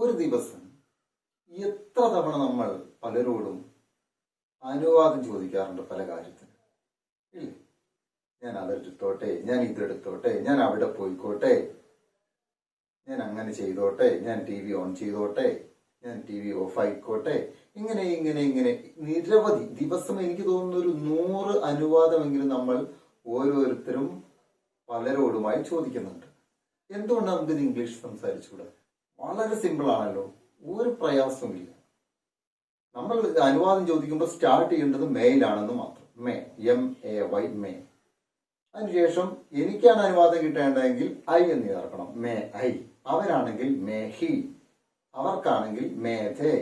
ഒരു ദിവസം എത്ര തവണ നമ്മൾ പലരോടും അനുവാദം ചോദിക്കാറുണ്ട് പല കാര്യത്തിനും ഇല്ലേ? ഞാൻ അതെടുത്തോട്ടെ, ഞാൻ ഇതെടുത്തോട്ടെ, ഞാൻ അവിടെ പോയിക്കോട്ടെ, ഞാൻ അങ്ങനെ ചെയ്തോട്ടെ, ഞാൻ TV ഓൺ ചെയ്തോട്ടെ, ഞാൻ TV ഓഫ് ആയിക്കോട്ടെ, ഇങ്ങനെ ഇങ്ങനെ ഇങ്ങനെ നിരവധി ദിവസം എനിക്ക് തോന്നുന്ന ഒരു 100 അനുവാദമെങ്കിലും നമ്മൾ ഓരോരുത്തരും പലരോടുമായി ചോദിക്കുന്നുണ്ട്. എന്തുകൊണ്ടാണ് നമുക്കിത് ഇംഗ്ലീഷ് സംസാരിച്ചുകൂടാ? വളരെ സിമ്പിൾ ആണല്ലോ, ഒരു പ്രയാസവുമില്ല. നമ്മൾ അനുവാദം ചോദിക്കുമ്പോൾ സ്റ്റാർട്ട് ചെയ്യേണ്ടത് മെയിലാണെന്ന് മാത്രം. MAY may. അതിനുശേഷം എനിക്കാണ് അനുവാദം കിട്ടേണ്ടതെങ്കിൽ ഐ എന്ന് ചേർക്കണം. May I. അവരാണെങ്കിൽ മേ ഹി. അവർക്കാണെങ്കിൽ മേ ധേ.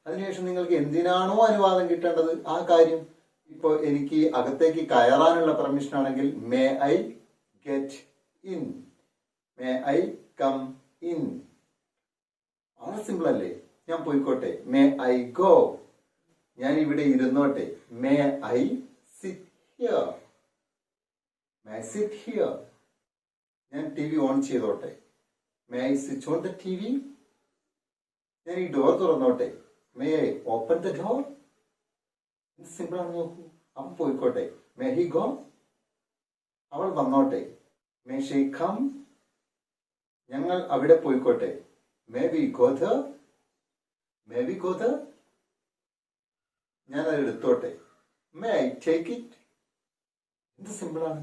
അതിനുശേഷം നിങ്ങൾക്ക് എന്തിനാണോ അനുവാദം കിട്ടേണ്ടത് ആ കാര്യം. ഇപ്പൊ എനിക്ക് അകത്തേക്ക് കയറാനുള്ള പെർമിഷൻ ആണെങ്കിൽ may I get in, may I come in. വളരെ സിമ്പിൾ അല്ലേ? ഞാൻ പോയിക്കോട്ടെ, മേ ഐ ഗോ. ഞാൻ ഇവിടെ ഇരുന്നോട്ടെ, may I sit here, may I sit here. ഞാൻ TV ഓൺ ചെയ്തോട്ടെ, may I switch on the TV. ഞാൻ ഈ ഡോർ തുറന്നോട്ടെ, may I open the door. Simple ആണ്, നോക്കൂ. അവൻ പോയിക്കോട്ടെ, മേ ഹി ഗോ. അവൾ വന്നോട്ടെ, മേ ഷീ കം. ഞങ്ങൾ അവിടെ പോയിക്കോട്ടെ, may we go there, may we go there. ഞാൻ അത് എടുത്തോട്ടെ, മേ ഐ ടേക്ക് ഇറ്റ്. എന്ത് സിമ്പിളാണ്.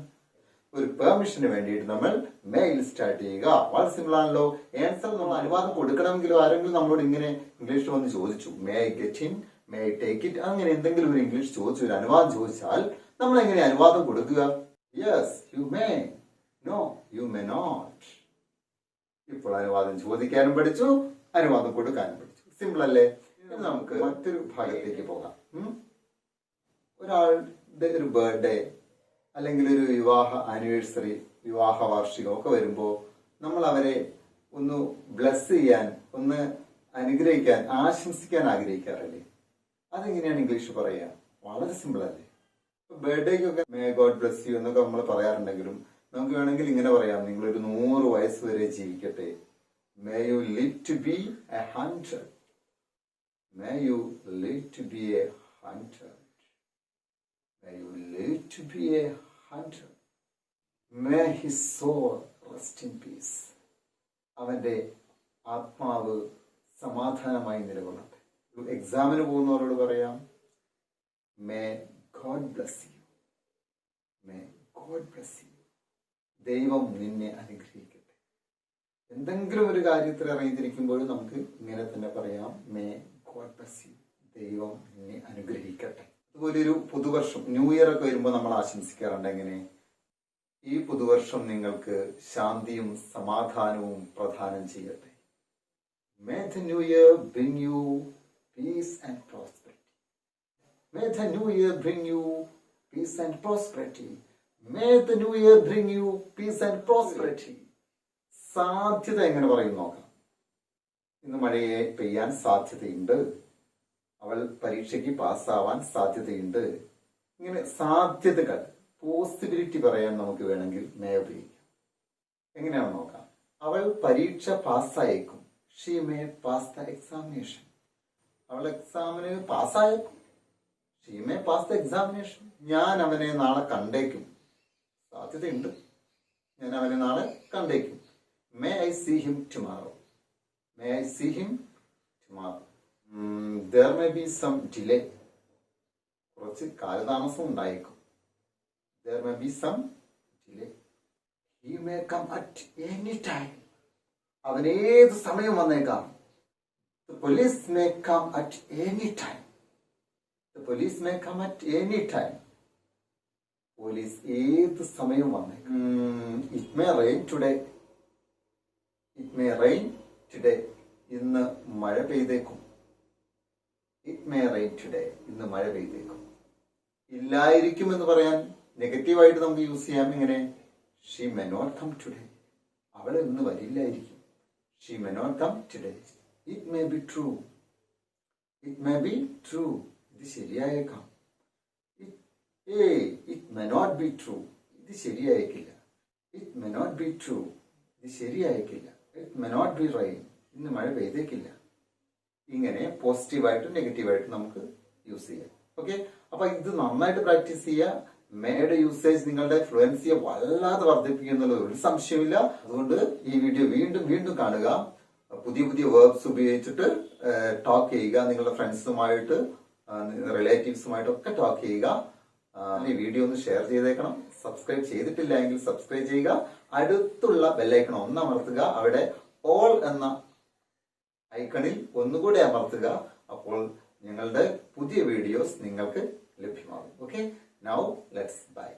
ഒരു പെർമിഷന് വേണ്ടിയിട്ട് നമ്മൾ മെയിൽ സ്റ്റാർട്ട് ചെയ്യുക. വളരെ സിമ്പിൾ ആണല്ലോ. ആൻസർ നമ്മൾ അനുവാദം കൊടുക്കണമെങ്കിലും ആരെങ്കിലും നമ്മളോട് ഇങ്ങനെ ഇംഗ്ലീഷിൽ വന്ന് ചോദിച്ചു, may I get in, may I take it, അങ്ങനെ എന്തെങ്കിലും ഒരു ഇംഗ്ലീഷ് ചോദിച്ചു, ഒരു അനുവാദം ചോദിച്ചാൽ നമ്മൾ എങ്ങനെ അനുവാദം കൊടുക്കുക? Yes you may, no you may not. ഇപ്പോൾ അനുവാദം ചോദിക്കാനും പഠിച്ചു, അനുവാദം കൊടുക്കാനും പഠിച്ചു. സിമ്പിൾ അല്ലേ? ഇനി നമുക്ക് മറ്റൊരു ഭാഗത്തേക്ക് പോകാം. ഒരാളുടെ ഒരു ബർത്ത്ഡേ അല്ലെങ്കിൽ ഒരു വിവാഹ ആനിവേഴ്സറി, വിവാഹ വാർഷികം ഒക്കെ വരുമ്പോൾ നമ്മൾ അവരെ ഒന്ന് ബ്ലെസ് ചെയ്യാൻ, ഒന്ന് അനുഗ്രഹിക്കാൻ, ആശംസിക്കാൻ ആഗ്രഹിക്കാറല്ലേ? അതെങ്ങനെയാണ് ഇംഗ്ലീഷ് പറയുക? വളരെ സിമ്പിൾ അല്ലേ? ബർത്ത്ഡേക്കൊക്കെ മേ ഗോഡ് ബ്ലെസ് യു എന്നൊക്കെ നമ്മൾ പറയാറുണ്ടെങ്കിലും നമുക്ക് വേണമെങ്കിൽ ഇങ്ങനെ പറയാം, നിങ്ങളൊരു 100 വയസ്സ് വരെ ജീവിക്കട്ടെ. May you live to be 100. May you live to be 100. May you live to be 100. May his soul rest in peace. അവന്റെ ആത്മാവ് സമാധാനമായി നിലകൊള്ളട്ടെ. എക്സാമിന് പോകുന്നവരോട് പറയാം, may God bless you, may God bless you. ദൈവം നിന്നെ അനുഗ്രഹിക്കട്ടെ. എന്തെങ്കിലും ഒരു കാര്യത്തിൽ ഇറങ്ങിത്തിരിക്കുമ്പോഴും നമുക്ക് ഇങ്ങനെ തന്നെ പറയാം, മേ ഗോഡ് ബ്ലസ് യു, ദൈവം നിന്നെ അനുഗ്രഹിക്കട്ടെ. അതുപോലെ ഒരു പുതുവർഷം, ന്യൂ ഇയർ ഒക്കെ വരുമ്പോൾ നമ്മൾ ആശംസിക്കാറുണ്ട് എങ്ങനെ? ഈ പുതുവർഷം നിങ്ങൾക്ക് ശാന്തിയും സമാധാനവും പ്രദാനം ചെയ്യട്ടെ. May the new year bring you peace and prosperity. May the new year bring you peace and prosperity. May the new year bring you peace and prosperity. സാധ്യത എങ്ങനെ പറയും നോക്കാം. ഇന്ന് മഴയെ പെയ്യാൻ സാധ്യതയുണ്ട്, അവൾ പരീക്ഷയ്ക്ക് പാസ്സാവാൻ സാധ്യതയുണ്ട്. ഇങ്ങനെ സാധ്യതകൾ, പോസിബിലിറ്റി പറയാൻ നമുക്ക് വേണമെങ്കിൽ മേ ഉപയോഗിക്കാം. എങ്ങനെയാണെന്ന് നോക്കാം. അവൾ പരീക്ഷ പാസ്സായേക്കും. She may pass the examination. അവൾ എക്സാമിന് പാസ്സായേക്കും. She may pass the examination. ഞാൻ അവനെ നാളെ കണ്ടേക്കും. സാധ്യതയുണ്ട്, ഞാൻ അവനെ നാളെ കണ്ടേക്കും. May I see him tomorrow. May I see him tomorrow. There may be some delay. കുറച്ച് കാലതാമസം ഉണ്ടായേക്കും. There may be some delay. He may come at any time. അവൻ ഏത് സമയം വന്നേക്കാം. The police may come at any time. The police may come at any time. Police ഏത് സമയം വന്നേക്കാം. It may rain today. It may rain today. ഇന്ന് മഴ പെയ്തേക്കും. It may rain today. ഇന്ന് മഴ പെയ്തേക്കും. ഇല്ലായിരിക്കും എന്ന് പറയാൻ നെഗറ്റീവായിട്ട് നമുക്ക് യൂസ് ചെയ്യാം. എങ്ങനെ? She may not come today. അവൾ ഇന്ന് വരില്ലായിരിക്കും. She may not come today. It may be true. It may be true. ഇത് ശരിയായേക്കാം. It may not be true. ഇത് ശരിയായേക്കില്ല. It may not be true. ഇത് ശരിയായേക്കില്ല. It may not be rain. ഇന്ന് മഴ പെയ്തേക്കില്ല. ഇങ്ങനെ പോസിറ്റീവായിട്ടും നെഗറ്റീവായിട്ടും നമുക്ക് യൂസ് ചെയ്യാം. ഓക്കെ, അപ്പൊ ഇത് നന്നായിട്ട് പ്രാക്ടീസ് ചെയ്യുക. മേയുടെ യൂസേജ് നിങ്ങളുടെ ഫ്ലുവൻസിയെ വല്ലാതെ വർദ്ധിപ്പിക്കുന്നുള്ള ഒരു സംശയമില്ല. അതുകൊണ്ട് ഈ വീഡിയോ വീണ്ടും വീണ്ടും കാണുക. പുതിയ പുതിയ വേർബ്സ് ഉപയോഗിച്ചിട്ട് ടോക്ക് ചെയ്യുക. നിങ്ങളുടെ ഫ്രണ്ട്സുമായിട്ട് റിലേറ്റീവ്സുമായിട്ടൊക്കെ ടോക്ക് ചെയ്യുക. ഈ വീഡിയോ ഒന്ന് ഷെയർ ചെയ്തേക്കണം. സബ്സ്ക്രൈബ് ചെയ്തിട്ടില്ല എങ്കിൽ സബ്സ്ക്രൈബ് ചെയ്യുക. അടുത്തുള്ള ബെല്ലൈക്കൺ ഒന്ന് അമർത്തുക. അവിടെ ഓൾ എന്ന ഐക്കണിൽ ഒന്നുകൂടെ അമർത്തുക. അപ്പോൾ ഞങ്ങളുടെ പുതിയ വീഡിയോസ് നിങ്ങൾക്ക് ലഭ്യമാകും. Okay, now let's by.